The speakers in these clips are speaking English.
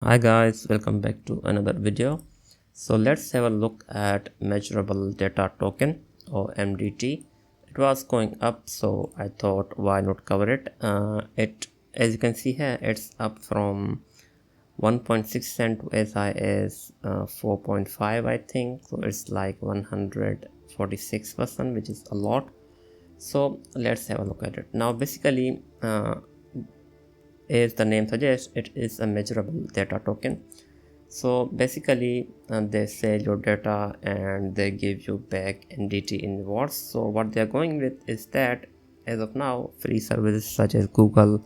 Hi guys, welcome back to another video. So let's have a look at Measurable Data Token or MDT. It was going up, so I thought why not cover it. As you can see here, it's up from 1.6 cent to as high as 4.5, I think. So it's like 146%, which is a lot. So let's have a look at it. Now basically, as the name suggests, it is a measurable data token. So basically they sell your data and they give you back MDT in rewards. So what they are going with is that as of now, free services such as Google,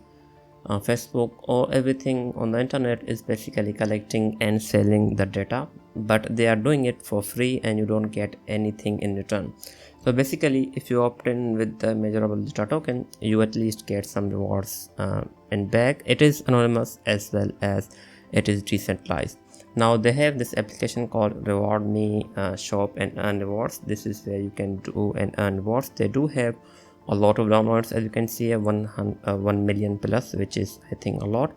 Facebook, or everything on the internet is basically collecting and selling the data, but they are doing it for free and you don't get anything in return. So basically, if you opt in with the measurable data token, you at least get some rewards in back. It is anonymous as well as it is decentralized. Now they have this application called Reward Me Shop and Earn Rewards. This is where you can do and earn rewards. They do have a lot of downloads, as you can see, 1 million plus, which is I think a lot.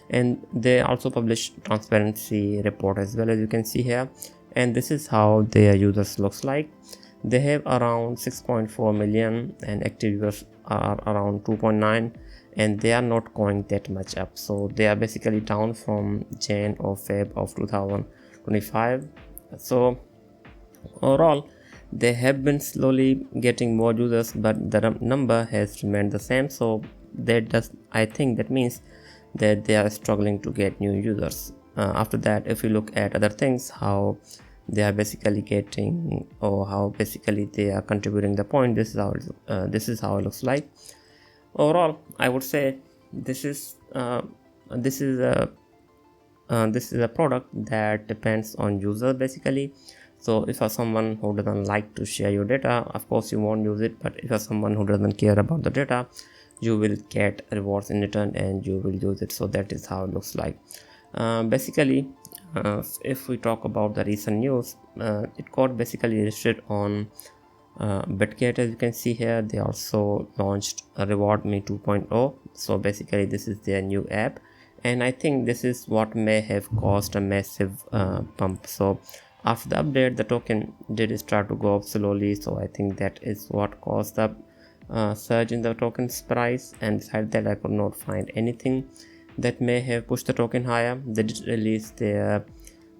And they also publish transparency report as well, as you can see here. And this is how their users looks like. They have around 6.4 million and active users are around 2.9, and they are not going that much up. So they are basically down from Jan or Feb of 2025. So overall they have been slowly getting more users, but the number has remained the same. So I think that means that they are struggling to get new users. After that, if you look at other things, how they are basically getting, or how basically they are contributing the point, this is how it looks like. Overall, I would say this is this is a this is a product that depends on user basically. So if you're someone who doesn't like to share your data, of course you won't use it. But if you're someone who doesn't care about the data, you will get rewards in return and you will use it. So that is how it looks like. Basically, if we talk about the recent news, it got basically listed on Bitget. As you can see here, they also launched a Reward Me 2.0. So basically this is their new app, and I think this is what may have caused a massive pump. So after the update, the token did start to go up slowly. So I think that is what caused the surge in the token's price. And besides that, I could not find anything that may have pushed the token higher. They did release their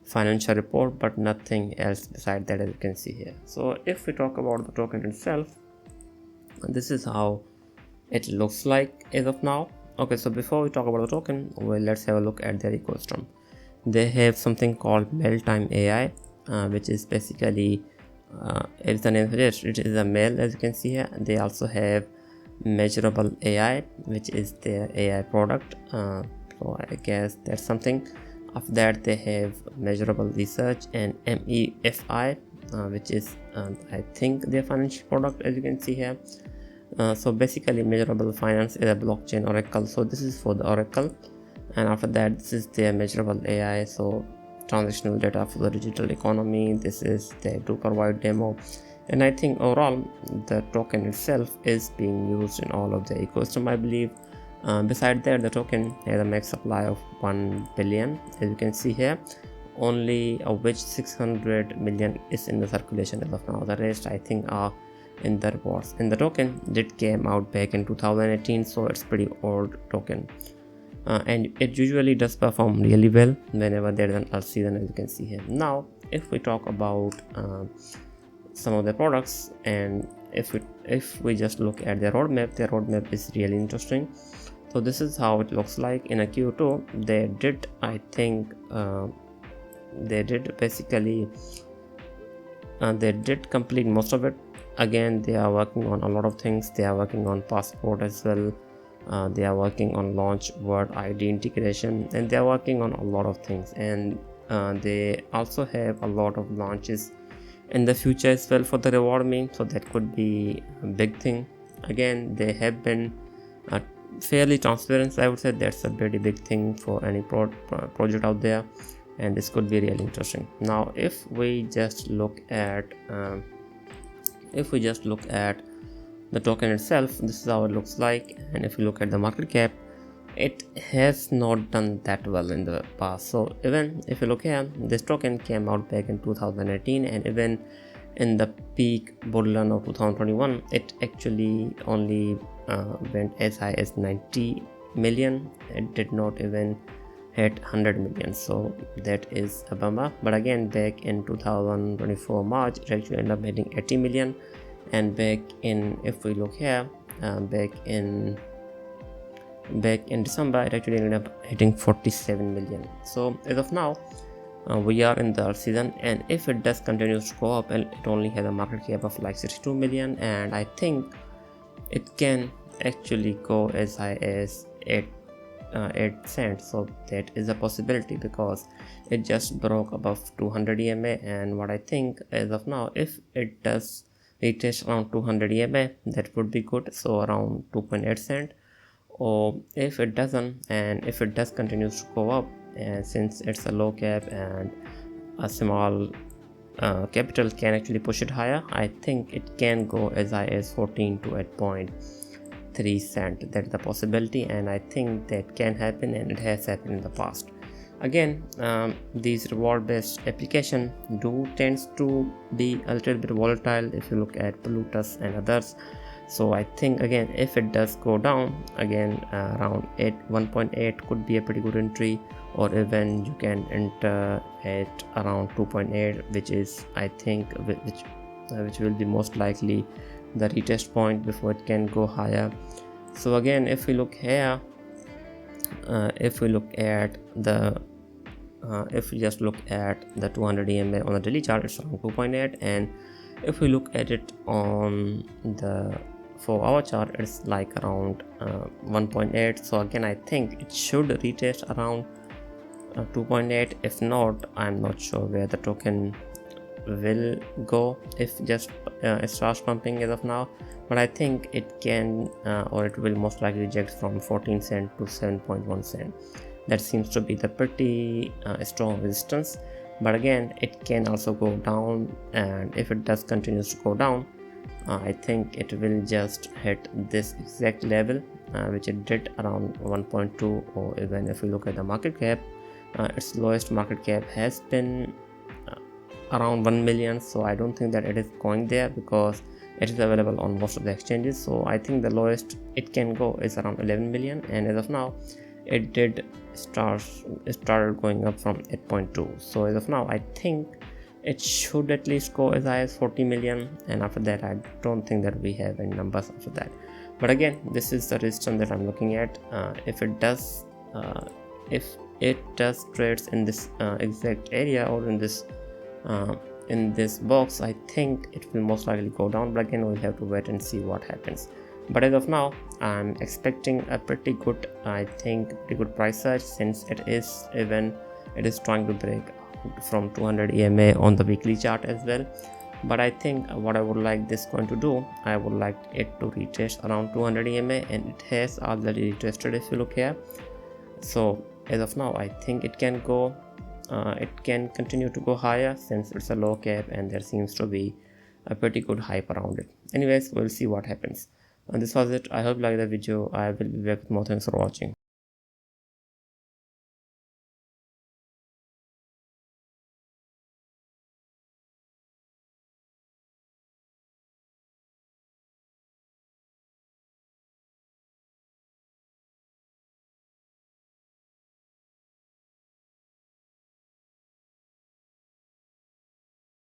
financial report, but nothing else beside that, as you can see here. So if we talk about the token itself, this is how it looks like as of now. Okay, so before we talk about the token, well, let's have a look at their ecosystem. They have something called Mail-time AI, which is basically, as the name suggests, it is a mail, as you can see here. They also have Measurable AI, which is their AI product. So I guess that's something. After that, they have Measurable Research and MEFI, which is I think their financial product, as you can see here. So basically, Measurable Finance is a blockchain oracle. So this is for the oracle. And after that, this is their Measurable AI. So transactional data for the digital economy. This is, they do provide demo. And I think overall the token itself is being used in all of the ecosystem, I believe. Besides that, the token has a max supply of 1 billion, as you can see here, only of which 600 million is in the circulation as of now. The rest I think are in the rewards. And the token did came out back in 2018, so it's pretty old token. And it usually does perform really well whenever there is an earth season, as you can see here. Now if we talk about some of the products, and if we just look at their roadmap is really interesting. So this is how it looks like. In a Q2, they did, I think they did basically they did complete most of it. Again, they are working on a lot of things. They are working on passport as well. They are working on launch word ID integration, and they are working on a lot of things. And they also have a lot of launches in the future as well for the Reward Me. So that could be a big thing. Again, they have been fairly transparent. I would say that's a very big thing for any project out there, and this could be really interesting. Now if we just look at the token itself, this is how it looks like. And if you look at the market cap, it has not done that well in the past. So even if you look here, this token came out back in 2018, and even in the peak bull run of 2021, it actually only went as high as 90 million. It did not even hit 100 million, so that is a bummer. But again, back in 2024 March, it actually ended up hitting 80 million, and back in, if we look here, back in December, it actually ended up hitting 47 million. So as of now, we are in the season, and if it does continue to go up, and it only has a market cap of like 62 million, and I think it can actually go as high as 8 cents. So that is a possibility, because it just broke above 200 EMA, and what I think as of now, if it does retest around 200 EMA, that would be good, so around 2.8 cent. Or if it doesn't, and if it does continues to go up, and since it's a low cap and a small capital can actually push it higher, I think it can go as high as 14 to 8.3 cent. That's the possibility, and I think that can happen, and it has happened in the past. Again, these reward based application do tends to be a little bit volatile if you look at Plutus and others. So I think again, if it does go down again, around 1.8 could be a pretty good entry, or even you can enter at around 2.8, which is, I think, which will be most likely the retest point before it can go higher. So again, if we look here, if we look at the if we just look at the 200 EMA on the daily chart, it's around 2.8, and if we look at it on the 4-hour chart, it's like around 1.8. so again, I think it should retest around 2.8. if not, I'm not sure where the token will go if just it starts pumping as of now, but I think it can or it will most likely reject from 14 cent to 7.1 cent. That seems to be the pretty strong resistance, but again, it can also go down, and if it does continues to go down, I think it will just hit this exact level, which it did around 1.2, or even if we look at the market cap, its lowest market cap has been around 1 million. So I don't think that it is going there, because it is available on most of the exchanges. So I think the lowest it can go is around 11 million, and as of now, it did started going up from 8.2. so as of now, I think it should at least go as high as 40 million, and after that, I don't think that we have any numbers after that. But again, this is the resistance that I'm looking at. If it does trades in this exact area, or in this box, I think it will most likely go down, but again, we'll have to wait and see what happens. But as of now, I'm expecting a pretty good, I think, pretty good price surge, since it is trying to break from 200 EMA on the weekly chart as well. But I think what I would like this coin to do, I would like it to retest around 200 EMA, and it has already retested if you look here. So as of now, I think it can go it can continue to go higher, since it's a low cap and there seems to be a pretty good hype around it. Anyways, we'll see what happens. And this was it. I hope you liked the video. I will be back with more. Thanks for watching.